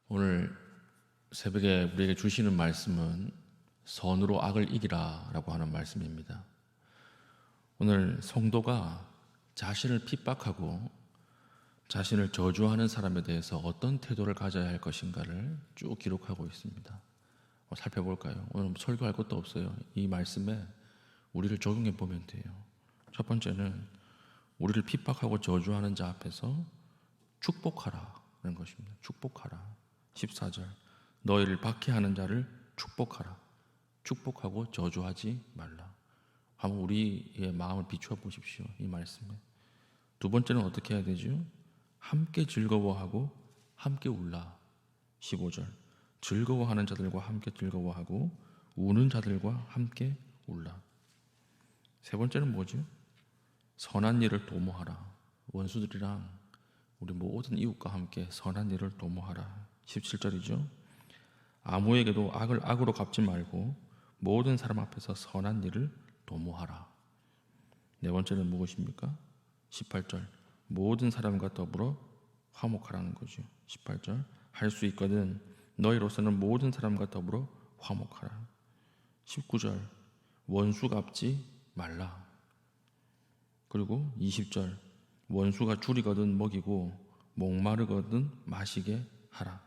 오늘 새벽에 우리에게 주시는 말씀은 선으로 악을 이기라 라고 하는 말씀입니다. 오늘 성도가 자신을 핍박하고 자신을 저주하는 사람에 대해서 어떤 태도를 가져야 할 것인가를 쭉 기록하고 있습니다. 살펴볼까요? 오늘 설교할 것도 없어요. 이 말씀에 우리를 적용해 보면 돼요. 첫 번째는 우리를 핍박하고 저주하는 자 앞에서 축복하라는 것입니다. 축복하라. 14절 너희를 박해하는 자를 축복하라. 축복하고 저주하지 말라. 한번 우리의 마음을 비추어 보십시오. 이 말씀에. 두 번째는 어떻게 해야 되죠? 함께 즐거워하고 함께 울라. 15절 즐거워하는 자들과 함께 즐거워하고 우는 자들과 함께 울라. 세 번째는 뭐죠? 선한 일을 도모하라. 원수들이랑 우리 모든 이웃과 함께 선한 일을 도모하라. 17절이죠. 아무에게도 악을 악으로 갚지 말고 모든 사람 앞에서 선한 일을 도모하라. 네 번째는 무엇입니까? 18절 모든 사람과 더불어 화목하라는 거죠. 18절 할 수 있거든 너희로서는 모든 사람과 더불어 화목하라. 19절 원수 갚지 말라. 그리고 20절 원수가 줄이거든 먹이고 목마르거든 마시게 하라.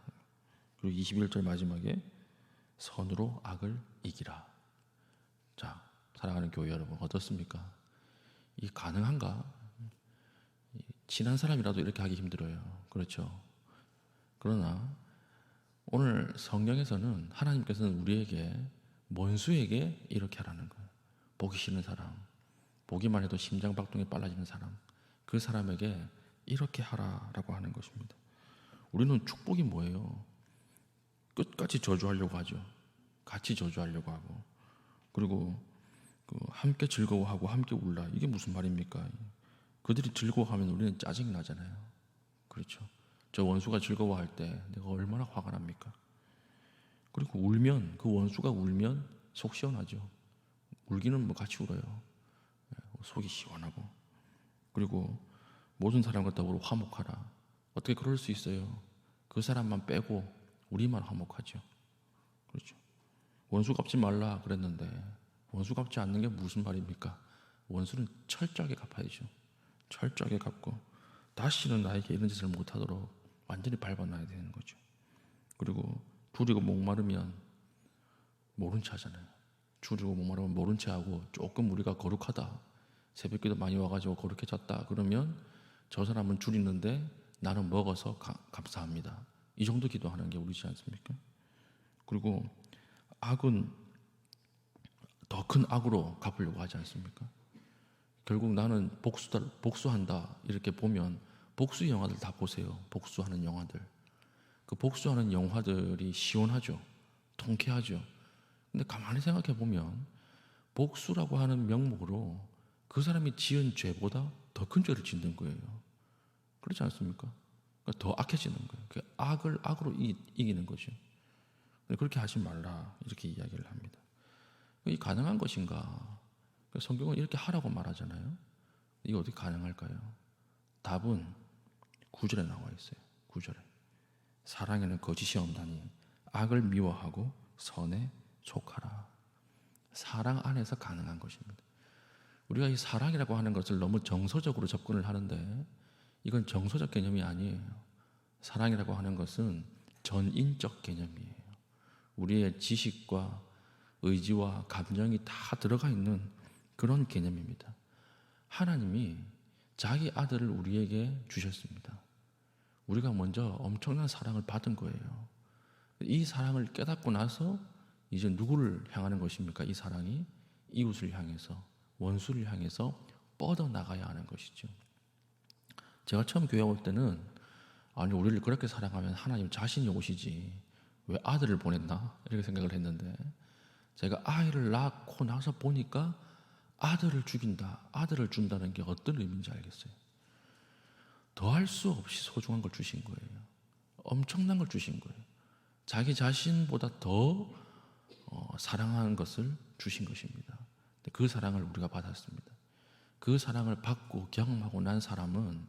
그리고 21절 마지막에 선으로 악을 이기라. 자, 사랑하는 교회 여러분 어떻습니까? 이 가능한가? 친한 사람이라도 이렇게 하기 힘들어요. 그렇죠? 그러나 오늘 성경에서는 하나님께서는 우리에게 원수에게 이렇게 하라는 거예요. 보기 싫은 사람, 보기만 해도 심장박동이 빨라지는 사람, 그 사람에게 이렇게 하라라고 하는 것입니다. 우리는 축복이 뭐예요? 끝까지 저주하려고 하죠. 같이 저주하려고 하고, 그리고 함께 즐거워하고 함께 울라. 이게 무슨 말입니까? 그들이 즐거워하면 우리는 짜증이 나잖아요. 그렇죠? 저 원수가 즐거워할 때 내가 얼마나 화가 납니까? 그리고 울면, 그 원수가 울면 속 시원하죠. 울기는 뭐 같이 울어요. 속이 시원하고. 그리고 모든 사람과 더불어 화목하라. 어떻게 그럴 수 있어요? 그 사람만 빼고 우리만 화목하죠. 그렇죠? 원수 갚지 말라 그랬는데 원수 갚지 않는 게 무슨 말입니까? 원수는 철저하게 갚아야죠. 철저하게 갚고 다시는 나에게 이런 짓을 못하도록 완전히 밟아놔야 되는 거죠. 그리고 줄이고 목마르면 모른 체 하잖아요. 줄이고 목마르면 모른 체 하고 조금 우리가 거룩하다. 새벽기도 많이 와가지고 거룩해졌다. 그러면 저 사람은 줄이는데 나는 먹어서 감사합니다. 이 정도 기도하는 게 우리지 않습니까? 그리고 악은 더 큰 악으로 갚으려고 하지 않습니까? 결국 나는 복수한다 이렇게 보면 복수 영화들 다 보세요. 복수하는 영화들. 그 복수하는 영화들이 시원하죠. 통쾌하죠. 근데 가만히 생각해 보면 복수라고 하는 명목으로 그 사람이 지은 죄보다 더 큰 죄를 짓는 거예요. 그렇지 않습니까? 그러니까 더 악해지는 거예요. 그 악을 악으로 이기는 거죠. 그렇게 하지 말라 이렇게 이야기를 합니다. 이 가능한 것인가? 성경은 이렇게 하라고 말하잖아요. 이게 어떻게 가능할까요? 답은 9절에 나와 있어요. 9절에 사랑에는 거짓이 없나니 악을 미워하고 선에 속하라. 사랑 안에서 가능한 것입니다. 우리가 이 사랑이라고 하는 것을 너무 정서적으로 접근을 하는데 이건 정서적 개념이 아니에요. 사랑이라고 하는 것은 전인적 개념이에요. 우리의 지식과 의지와 감정이 다 들어가 있는 그런 개념입니다. 하나님이 자기 아들을 우리에게 주셨습니다. 우리가 먼저 엄청난 사랑을 받은 거예요. 이 사랑을 깨닫고 나서 이제 누구를 향하는 것입니까? 이 사랑이 이웃을 향해서, 원수를 향해서 뻗어나가야 하는 것이죠. 제가 처음 교회 올 때는 아니 우리를 그렇게 사랑하면 하나님 자신이 오시지 왜 아들을 보냈나? 이렇게 생각을 했는데 제가 아이를 낳고 나서 보니까 아들을 죽인다, 아들을 준다는 게 어떤 의미인지 알겠어요. 더할 수 없이 소중한 걸 주신 거예요. 엄청난 걸 주신 거예요. 자기 자신보다 더 사랑하는 것을 주신 것입니다. 그 사랑을 우리가 받았습니다. 그 사랑을 받고 경험하고 난 사람은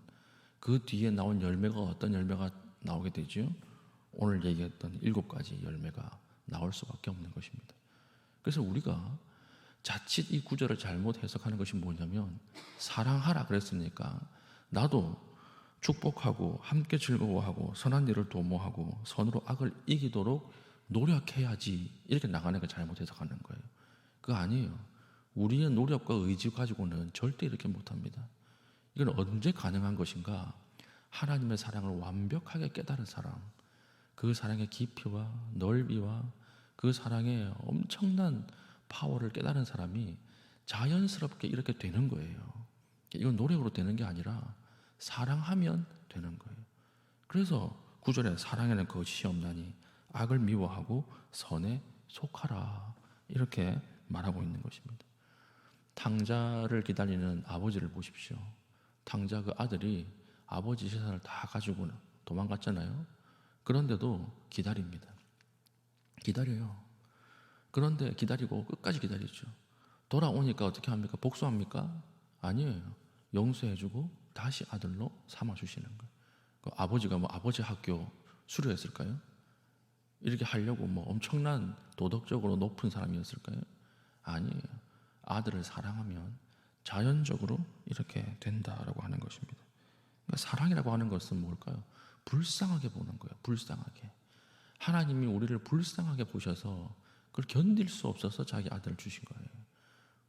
그 뒤에 나온 열매가 어떤 열매가 나오게 되죠? 오늘 얘기했던 7가지 열매가 나올 수밖에 없는 것입니다. 그래서 우리가 자칫 이 구절을 잘못 해석하는 것이 뭐냐면, 사랑하라 그랬으니까 나도 축복하고 함께 즐거워하고 선한 일을 도모하고 선으로 악을 이기도록 노력해야지, 이렇게 나가는 걸 잘못 해석하는 거예요. 그거 아니에요. 우리의 노력과 의지 가지고는 절대 이렇게 못합니다. 이건 언제 가능한 것인가? 하나님의 사랑을 완벽하게 깨달은 사람, 그 사랑의 깊이와 넓이와 그 사랑의 엄청난 파워를 깨달은 사람이 자연스럽게 이렇게 되는 거예요. 이건 노력으로 되는 게 아니라 사랑하면 되는 거예요. 그래서 9절에 사랑에는 거짓이 없나니 악을 미워하고 선에 속하라, 이렇게 말하고 있는 것입니다. 탕자를 기다리는 아버지를 보십시오. 탕자 그 아들이 아버지 재산을 다 가지고 도망갔잖아요. 그런데도 기다립니다. 기다려요. 그런데 기다리고 끝까지 기다리죠. 돌아오니까 어떻게 합니까? 복수합니까? 아니에요. 용서해주고 다시 아들로 삼아주시는 거예요. 그 아버지가 뭐 아버지 학교 수료했을까요? 이렇게 하려고 뭐 엄청난 도덕적으로 높은 사람이었을까요? 아니에요. 아들을 사랑하면 자연적으로 이렇게 된다라고 하는 것입니다. 그러니까 사랑이라고 하는 것은 뭘까요? 불쌍하게 보는 거예요. 불쌍하게. 하나님이 우리를 불쌍하게 보셔서 그걸 견딜 수 없어서 자기 아들을 주신 거예요.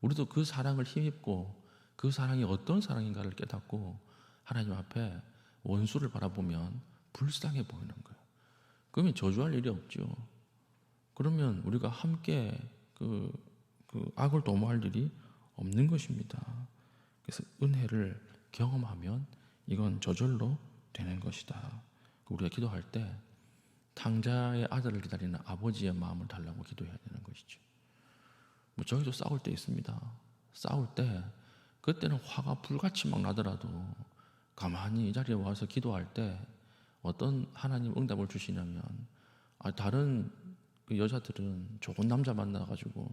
우리도 그 사랑을 힘입고 그 사랑이 어떤 사랑인가를 깨닫고 하나님 앞에 원수를 바라보면 불쌍해 보이는 거예요. 그러면 저주할 일이 없죠. 그러면 우리가 함께 그 악을 도모할 일이 없는 것입니다. 그래서 은혜를 경험하면 이건 저절로 되는 것이다. 우리가 기도할 때 탕자의 아들을 기다리는 아버지의 마음을 달라고 기도해야 되는 것이죠. 뭐 저희도 싸울 때 있습니다. 싸울 때 그때는 화가 불같이 막 나더라도 가만히 이 자리에 와서 기도할 때 어떤 하나님 응답을 주시냐면, 다른 그 여자들은 좋은 남자 만나가지고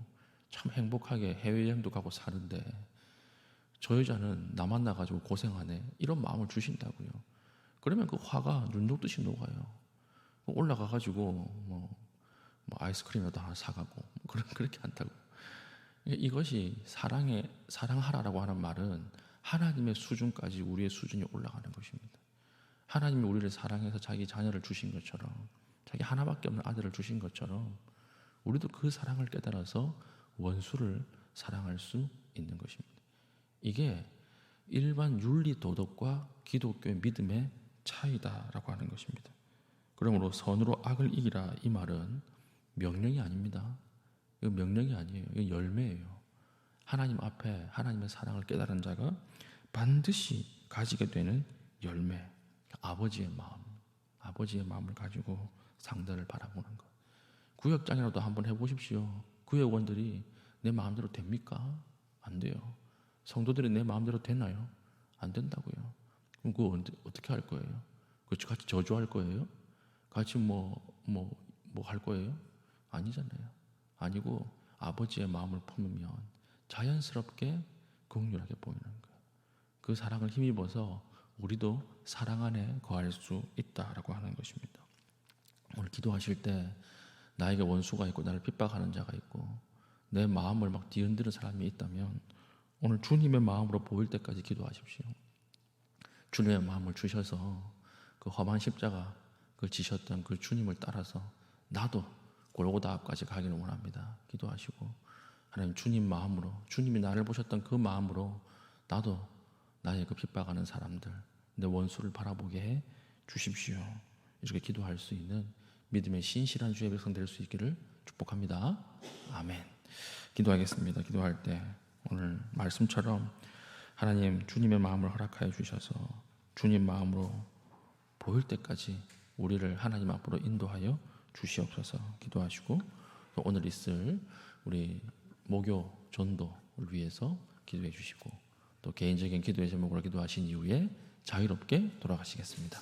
참 행복하게 해외여행도 가고 사는데 저 여자는 나 만나가지고 고생하네, 이런 마음을 주신다고요. 그러면 그 화가 눈 녹듯이 녹아요. 올라가가지고 뭐 아이스크림이라도 하나 사가고 그렇게 한다고. 이것이 사랑하라라고 하는 말은 하나님의 수준까지 우리의 수준이 올라가는 것입니다. 하나님이 우리를 사랑해서 자기 자녀를 주신 것처럼, 자기 하나밖에 없는 아들을 주신 것처럼 우리도 그 사랑을 깨달아서 원수를 사랑할 수 있는 것입니다. 이게 일반 윤리 도덕과 기독교의 믿음의 차이다라고 하는 것입니다. 그러므로 선으로 악을 이기라, 이 말은 명령이 아닙니다. 이거 명령이 아니에요. 이거 열매예요. 하나님 앞에 하나님의 사랑을 깨달은 자가 반드시 가지게 되는 열매. 아버지의 마음을 가지고 상대를 바라보는 것. 구역장이라도 한번 해보십시오. 구역원들이 내 마음대로 됩니까? 안 돼요. 성도들이 내 마음대로 되나요? 안 된다고요. 그럼 그거 어떻게 할 거예요? 같이 저주할 거예요? 같이 뭐 할 거예요? 아니잖아요. 아니고 아버지의 마음을 품으면 자연스럽게 긍휼하게 보이는 거예요. 그 사랑을 힘입어서 우리도 사랑 안에 거할 수 있다라고 하는 것입니다. 오늘 기도하실 때 나에게 원수가 있고 나를 핍박하는 자가 있고 내 마음을 막 뒤흔드는 사람이 있다면 오늘 주님의 마음으로 보일 때까지 기도하십시오. 주님의 마음을 주셔서 그 험한 십자가 그 지셨던 그 주님을 따라서 나도 골고다 앞까지 가기를 원합니다. 기도하시고 하나님, 주님 마음으로, 주님이 나를 보셨던 그 마음으로 나도 나의 그 핍박하는 사람들, 내 원수를 바라보게 해 주십시오. 이렇게 기도할 수 있는 믿음의 신실한 주의 백성 될 수 있기를 축복합니다. 아멘. 기도하겠습니다. 기도할 때 오늘 말씀처럼 하나님 주님의 마음을 허락하여 주셔서 주님 마음으로 보일 때까지 우리를 하나님 앞으로 인도하여 주시옵소서. 기도하시고 오늘 있을 우리 목요 전도를 위해서 기도해 주시고 또 개인적인 기도의 제목으로 기도하신 이후에 자유롭게 돌아가시겠습니다.